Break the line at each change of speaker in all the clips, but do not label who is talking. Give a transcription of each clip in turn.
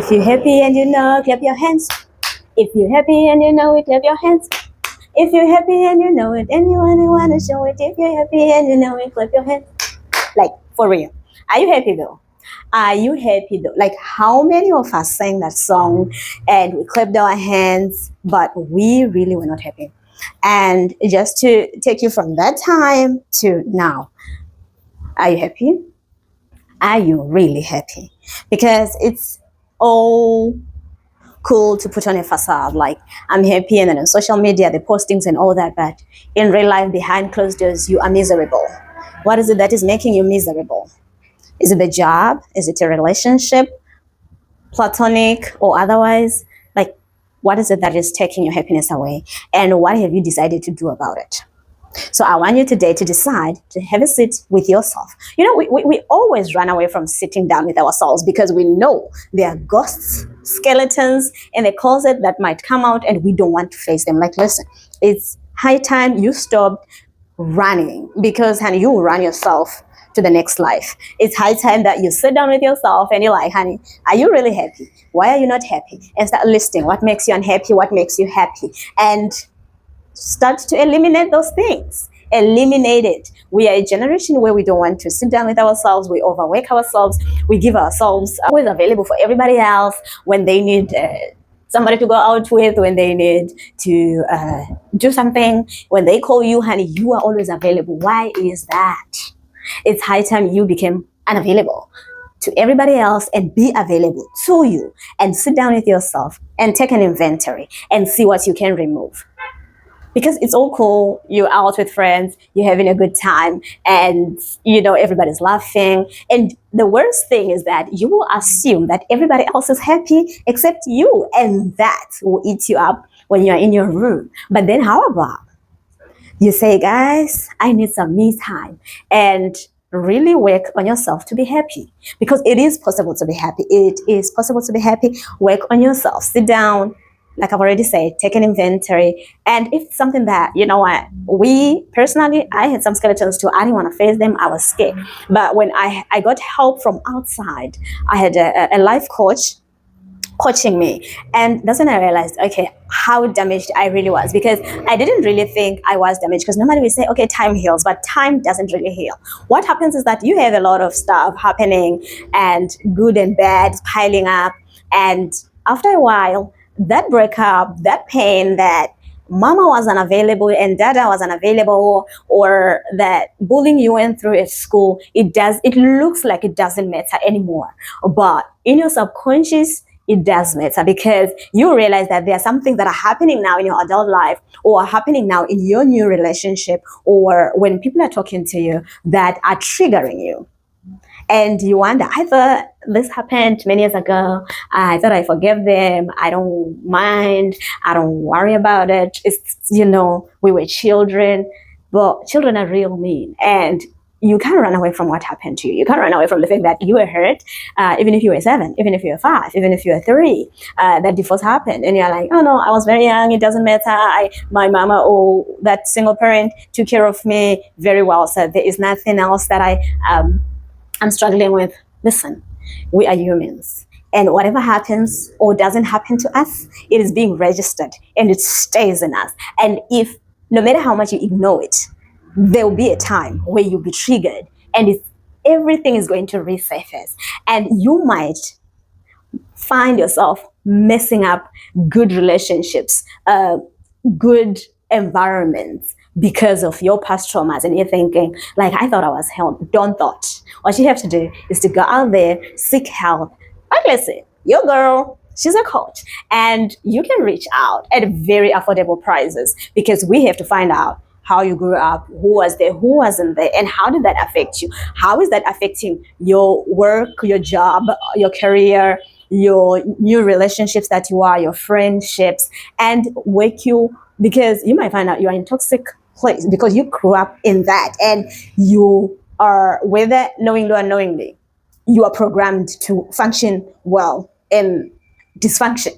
If you're happy and you know, clap your hands. If you're happy and you know it, clap your hands. If you're happy and you know it, and you wanna show it. If you're happy and you know it, clap your hands. Like, for real. Are you happy though? Are you happy though? Like, how many of us sang that song and we clapped our hands, but we really were not happy? And just to take you from that time to now, are you happy? Are you really happy? Because it's all cool to put on a facade like I'm happy, and then on social media the postings and all that, but in real life behind closed doors you are miserable. What is it that is making you miserable? Is it the job? Is it a relationship, platonic or otherwise? Like, what is it that is taking your happiness away, and what have you decided to do about it? So I want you today to decide to have a sit with yourself. You know, we always run away from sitting down with ourselves because we know there are ghosts, skeletons in the closet that might come out and we don't want to face them. Like, listen, it's high time you stopped running, because, honey, you will run yourself to the next life. It's high time that you sit down with yourself and you're like, honey, are you really happy? Why are you not happy? And start listing what makes you unhappy, what makes you happy. And start to eliminate those things. Eliminate it. We are a generation where we don't want to sit down with ourselves. We overwork ourselves. We give ourselves always available for everybody else when they need somebody to go out with, when they need to do something. When they call you, honey, you are always available. Why is that? It's high time you became unavailable to everybody else and be available to you, and sit down with yourself and take an inventory and see what you can remove. Because it's all cool, you're out with friends, you're having a good time, and you know everybody's laughing, and the worst thing is that you will assume that everybody else is happy except you, and that will eat you up when you're in your room. But then how about you say, guys, I need some me time, and really work on yourself to be happy? Because it is possible to be happy. It is possible to be happy. Work on yourself. Sit down, like I've already said, take an inventory. And if it's something that, you know what, we personally, I had some skeletons too. I didn't want to face them. I was scared. But when I got help from outside, I had a life coach coaching me, and that's when I realized, okay, how damaged I really was, because I didn't really think I was damaged, because normally we say, okay, time heals, but time doesn't really heal. What happens is that you have a lot of stuff happening, and good and bad piling up, and after a while that breakup, that pain, that mama was unavailable and dada was unavailable, or that bullying you went through at school, it looks like it doesn't matter anymore, but in your subconscious it does matter, because you realize that there are some things that are happening now in your adult life, or are happening now in your new relationship, or when people are talking to you, that are triggering you. And you wonder, I thought this happened many years ago. I thought I forgave them. I don't mind. I don't worry about it. It's, you know, we were children, but children are real mean. And you can't run away from what happened to you. You can't run away from the fact that you were hurt, even if you were 7, even if you were 5, even if you were 3, that divorce happened. And you're like, oh no, I was very young. It doesn't matter. My mama or that single parent took care of me very well. So there is nothing else that I'm struggling with. Listen, we are humans. And whatever happens or doesn't happen to us, it is being registered and it stays in us. And if, no matter how much you ignore it, there will be a time where you'll be triggered, and everything is going to resurface. And you might find yourself messing up good relationships, good environments, because of your past traumas, and you're thinking, like, I thought I was helped. Don't thought. What you have to do is to go out there, seek help. Like, listen, your girl, she's a coach, and you can reach out at very affordable prices, because we have to find out how you grew up, who was there, who wasn't there, and how did that affect you? How is that affecting your work, your job, your career, your new relationships that you are, your friendships, and wake you, because you might find out you are in toxic place because you grew up in that, and you are, whether knowingly or unknowingly, you are programmed to function well in dysfunction.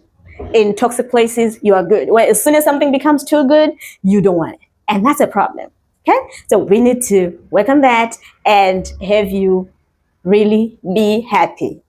In toxic places, you are good. Well, as soon as something becomes too good, you don't want it. And that's a problem. Okay? So we need to work on that and have you really be happy.